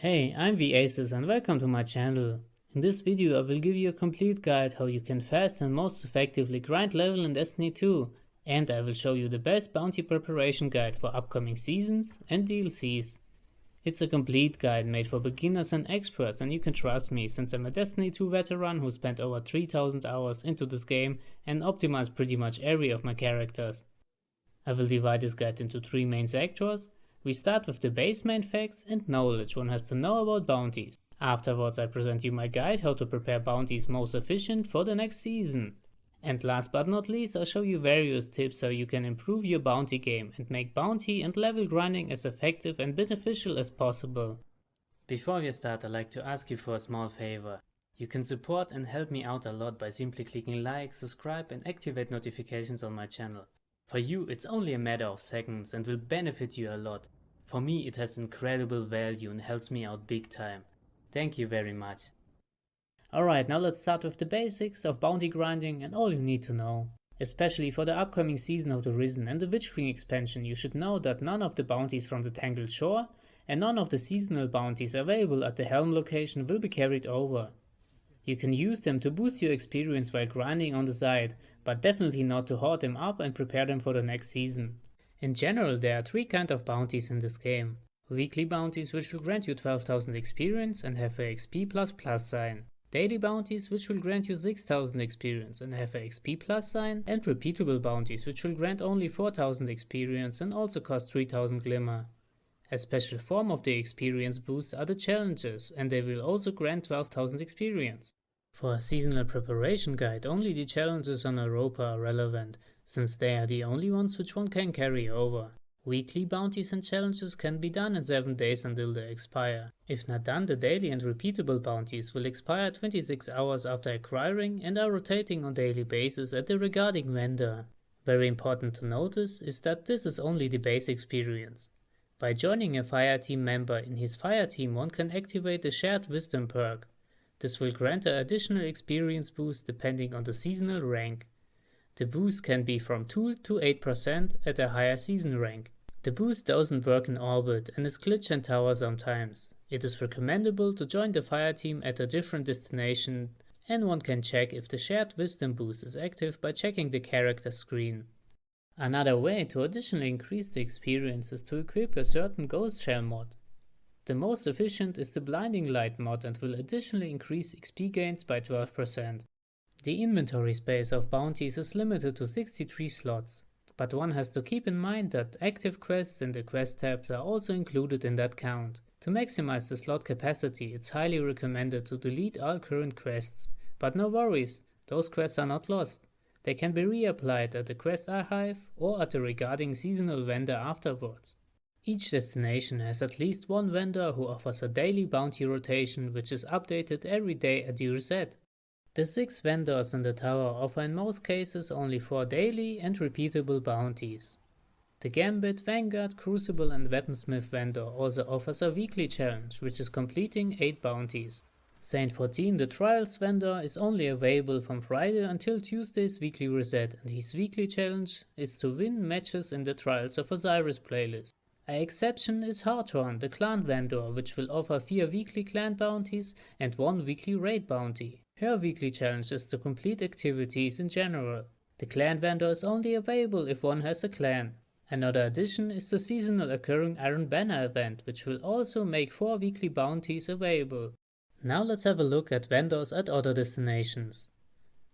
Hey, I'm the Aces and welcome to my channel. In this video I will give you a complete guide how you can fast and most effectively grind level in Destiny 2, and I will show you the best bounty preparation guide for upcoming seasons and DLCs. It's a complete guide made for beginners and experts, and you can trust me since I'm a Destiny 2 veteran who spent over 3000 hours into this game and optimized pretty much every of my characters. I will divide this guide into 3 main sectors. We start with the base main facts and knowledge one has to know about bounties. Afterwards I present you my guide how to prepare bounties most efficient for the next season. And last but not least I'll show you various tips how you can improve your bounty game and make bounty and level grinding as effective and beneficial as possible. Before we start I'd like to ask you for a small favor. You can support and help me out a lot by simply clicking like, subscribe and activate notifications on my channel. For you it's only a matter of seconds and will benefit you a lot. For me it has incredible value and helps me out big time. Thank you very much. Alright, now let's start with the basics of bounty grinding and all you need to know. Especially for the upcoming season of the Risen and the Witchqueen expansion, you should know that none of the bounties from the Tangled Shore and none of the seasonal bounties available at the Helm location will be carried over. You can use them to boost your experience while grinding on the side, but definitely not to hoard them up and prepare them for the next season. In general there are 3 kinds of bounties in this game. Weekly bounties which will grant you 12,000 experience and have a XP++ sign. Daily bounties which will grant you 6,000 experience and have a XP+ sign. And repeatable bounties which will grant only 4,000 experience and also cost 3,000 glimmer. A special form of the experience boost are the challenges, and they will also grant 12,000 experience. For a seasonal preparation guide, only the challenges on Europa are relevant, since they are the only ones which one can carry over. Weekly bounties and challenges can be done in 7 days until they expire. If not done, the daily and repeatable bounties will expire 26 hours after acquiring and are rotating on daily basis at the regarding vendor. Very important to notice is that this is only the base experience. By joining a Fireteam member in his Fireteam, one can activate the Shared Wisdom perk. This will grant an additional experience boost depending on the seasonal rank. The boost can be from 2 to 8% at a higher season rank. The boost doesn't work in orbit and is glitch and tower sometimes. It is recommendable to join the Fireteam at a different destination, and one can check if the Shared Wisdom boost is active by checking the character screen. Another way to additionally increase the experience is to equip a certain Ghost Shell mod. The most efficient is the Blinding Light mod and will additionally increase XP gains by 12%. The inventory space of bounties is limited to 63 slots, but one has to keep in mind that active quests in the quest tabs are also included in that count. To maximize the slot capacity, it's highly recommended to delete all current quests, but no worries, those quests are not lost. They can be reapplied at the quest archive or at the regarding seasonal vendor afterwards. Each destination has at least one vendor who offers a daily bounty rotation which is updated every day at the reset. The 6 vendors in the tower offer in most cases only 4 daily and repeatable bounties. The Gambit, Vanguard, Crucible and Weaponsmith vendor also offers a weekly challenge which is completing 8 bounties. Saint 14, the Trials vendor, is only available from Friday until Tuesday's weekly reset, and his weekly challenge is to win matches in the Trials of Osiris playlist. An exception is Hawthorne, the clan vendor, which will offer 4 weekly clan bounties and 1 weekly raid bounty. Her weekly challenge is to complete activities in general. The clan vendor is only available if one has a clan. Another addition is the seasonal occurring Iron Banner event, which will also make 4 weekly bounties available. Now let's have a look at vendors at other destinations.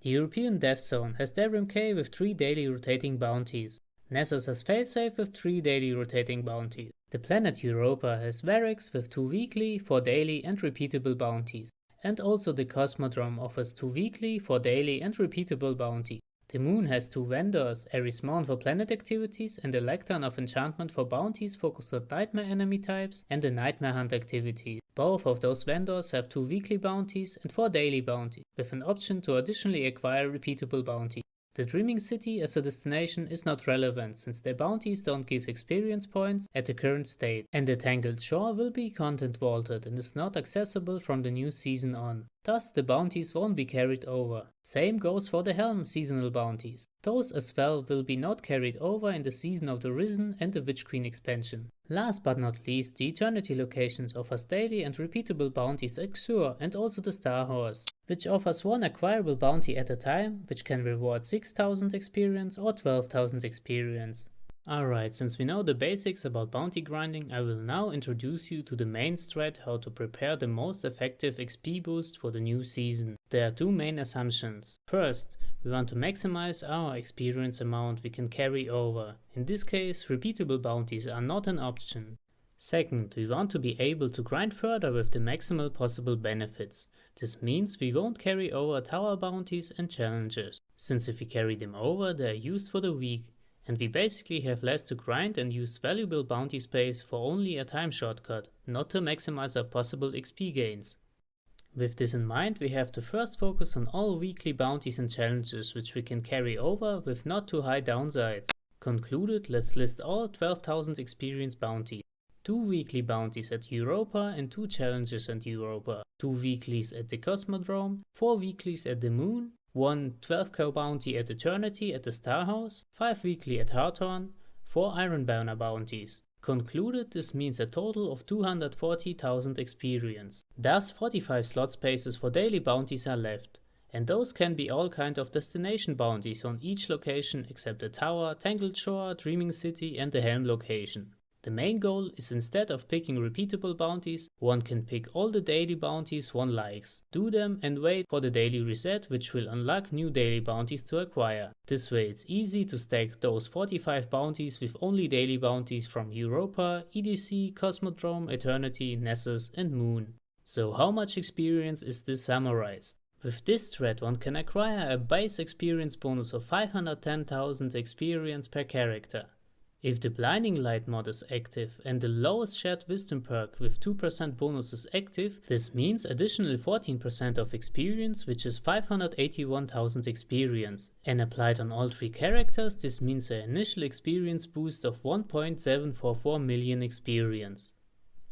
The European Death Zone has Devrim K with 3 daily rotating bounties. Nessus has Failsafe with 3 daily rotating bounties. The planet Europa has Varix with 2 weekly, 4 daily and repeatable bounties. And also the Cosmodrome offers 2 weekly, 4 daily and repeatable bounties. The Moon has 2 vendors, Erismon for planet activities and the Lectern of Enchantment for bounties focused on Nightmare enemy types and the Nightmare Hunt activities. Both of those vendors have 2 weekly bounties and 4 daily bounties, with an option to additionally acquire repeatable bounties. The Dreaming City as a destination is not relevant since their bounties don't give experience points at the current state, and the Tangled Shore will be content vaulted and is not accessible from the new season on. thus the bounties won't be carried over. Same goes for the Helm seasonal bounties. Those as well will be not carried over in the Season of the Risen and the Witchqueen expansion. Last but not least, the Eternity locations offers daily and repeatable bounties at Xur and also the Star Horse, which offers one acquirable bounty at a time, which can reward 6000 experience or 12,000 experience. Alright, since we know the basics about bounty grinding, I will now introduce you to the main strat how to prepare the most effective XP boost for the new season. There are two main assumptions. First, we want to maximize our experience amount we can carry over. In this case, repeatable bounties are not an option. Second, we want to be able to grind further with the maximal possible benefits. This means we won't carry over tower bounties and challenges, since if we carry them over, they are used for the week. And we basically have less to grind and use valuable bounty space for only a time shortcut, not to maximize our possible XP gains. With this in mind, we have to first focus on all weekly bounties and challenges which we can carry over with not too high downsides. Concluded, let's list all 12,000 experience bounties. 2 weekly bounties at Europa and 2 challenges at Europa, 2 weeklies at the Cosmodrome, 4 weeklies at the Moon, 1 12k bounty at Eternity at the Star House, 5 weekly at Hawthorne, 4 Iron Banner bounties. Concluded, this means a total of 240,000 experience. Thus 45 slot spaces for daily bounties are left. And those can be all kind of destination bounties on each location except the Tower, Tangled Shore, Dreaming City and the Helm location. The main goal is instead of picking repeatable bounties, one can pick all the daily bounties one likes, do them and wait for the daily reset which will unlock new daily bounties to acquire. This way it's easy to stack those 45 bounties with only daily bounties from Europa, EDC, Cosmodrome, Eternity, Nessus and Moon. So how much experience is this summarized? With this strat one can acquire a base experience bonus of 510,000 experience per character. If the Blinding Light mod is active and the lowest shared wisdom perk with 2% bonus is active, this means additional 14% of experience, which is 581,000 experience. And applied on all 3 characters, this means an initial experience boost of 1.744 million experience.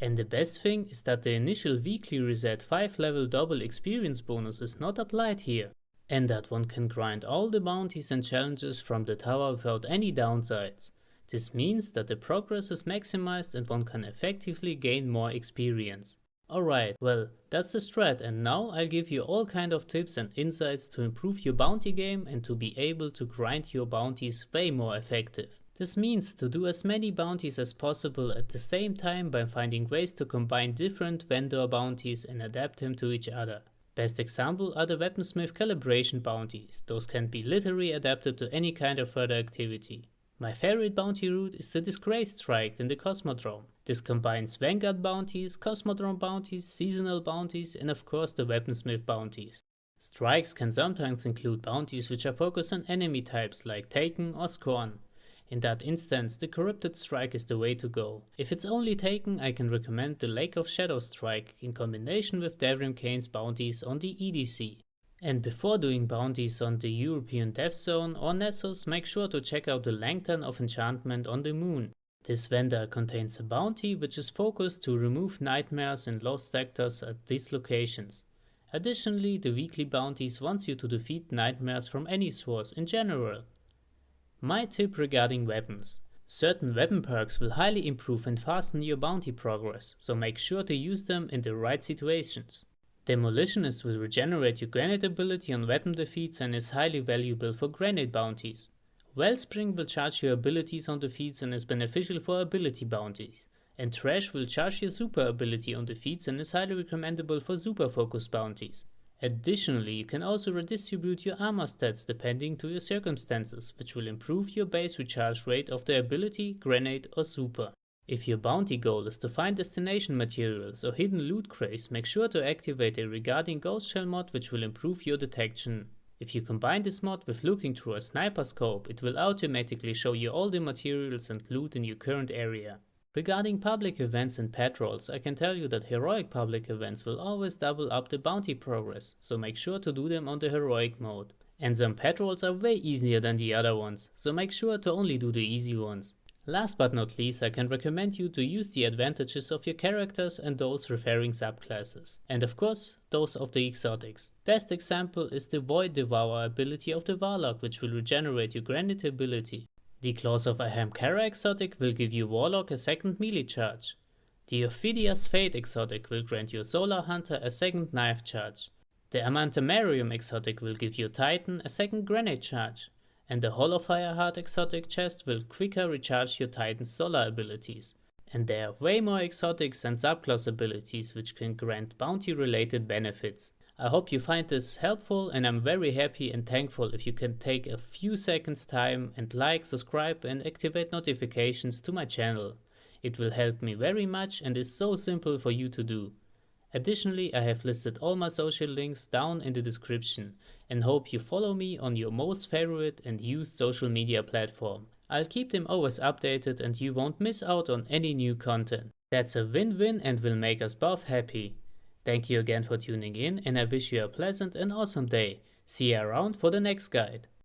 And the best thing is that the initial weekly reset 5 level double experience bonus is not applied here. And that one can grind all the bounties and challenges from the tower without any downsides. This means that the progress is maximized and one can effectively gain more experience. Alright, well, that's the strat, and now I'll give you all kind of tips and insights to improve your bounty game and to be able to grind your bounties way more effective. This means to do as many bounties as possible at the same time by finding ways to combine different vendor bounties and adapt them to each other. Best example are the Weaponsmith calibration bounties. Those can be literally adapted to any kind of further activity. My favorite bounty route is the Disgrace Strike in the Cosmodrome. This combines Vanguard bounties, Cosmodrome bounties, seasonal bounties and of course the Weaponsmith bounties. Strikes can sometimes include bounties which are focused on enemy types like Taken or Scorn. In that instance, the Corrupted Strike is the way to go. If it's only Taken, I can recommend the Lake of Shadow Strike in combination with Davrim Kane's bounties on the EDC. And before doing bounties on the European Death Zone or Nessus, make sure to check out the Lantern of Enchantment on the Moon. This vendor contains a bounty which is focused to remove nightmares and lost sectors at these locations. Additionally, the weekly bounties wants you to defeat nightmares from any source in general. My tip regarding weapons. Certain weapon perks will highly improve and fasten your bounty progress, so make sure to use them in the right situations. Demolitionist will regenerate your grenade ability on weapon defeats and is highly valuable for grenade bounties. Wellspring will charge your abilities on defeats and is beneficial for ability bounties. And Trash will charge your super ability on defeats and is highly recommendable for super focus bounties. Additionally, you can also redistribute your armor stats depending to your circumstances, which will improve your base recharge rate of the ability, grenade or super. If your bounty goal is to find destination materials or hidden loot crates, make sure to activate a Regarding Ghost Shell mod which will improve your detection. If you combine this mod with looking through a sniper scope, it will automatically show you all the materials and loot in your current area. Regarding public events and patrols, I can tell you that heroic public events will always double up the bounty progress, so make sure to do them on the heroic mode. And some patrols are way easier than the other ones, so make sure to only do the easy ones. Last but not least, I can recommend you to use the advantages of your characters and those referring subclasses, and of course, those of the exotics. Best example is the Void Devour ability of the Warlock, which will regenerate your Granite ability. The Claws of Ahamkara exotic will give your Warlock a second melee charge. The Ophidia's Fate exotic will grant your Solar Hunter a second knife charge. The Amantamarium exotic will give your Titan a second grenade charge. And the Holofire Heart exotic chest will quicker recharge your Titan's solar abilities. And there are way more exotics and subclass abilities which can grant bounty related benefits. I hope you find this helpful, and I'm very happy and thankful if you can take a few seconds time and like, subscribe and activate notifications to my channel. It will help me very much and is so simple for you to do. Additionally, I have listed all my social links down in the description and hope you follow me on your most favorite and used social media platform. I'll keep them always updated and you won't miss out on any new content. That's a win-win and will make us both happy. Thank you again for tuning in, and I wish you a pleasant and awesome day. See you around for the next guide.